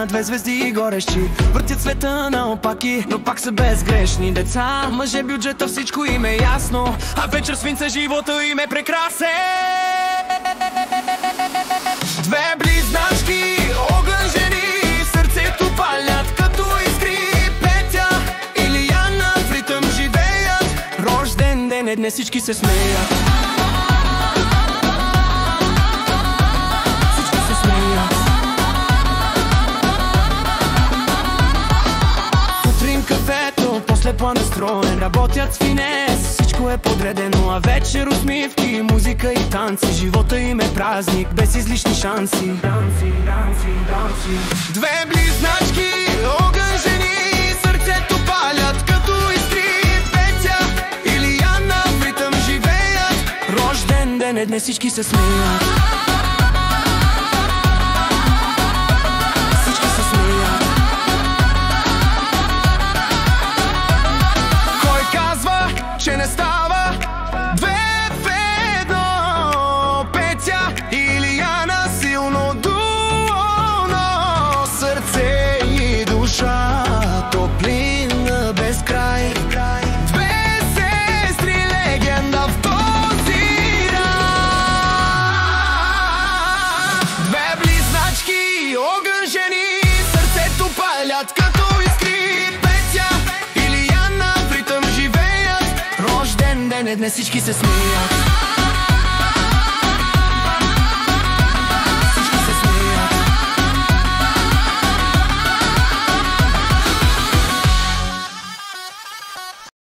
Илияна, две звезди горещи, въртят света наопаки, но пак са безгрешни деца. Мъже бюджета, всичко им е ясно, а вечер свинца живота им е прекрасен. Две близначки, огън жени, сърцето палят като искри. Петя, Илияна, в ритъм живеят, рожден ден е днес, всички се смеят. После по-настроен, работят с финес, всичко е подредено, а вечер усмивки, музика и танци. Живота им е празник, без излишни шанси. Две близначки, огън жени, сърцето палят като искри. Петя, Илияна, в ритъм живеят, рожден ден е днес, всички се смеят. Че не става две в едно. Петя, Илияна, силно дуо, но сърце и душа, топлина без край. Две сестри, легенда в този рай. Две близначки, огън жени, сърцето палят като искри. Петя, Илияна, в ритъм живеят, рожден ден е днес, всички се смеят.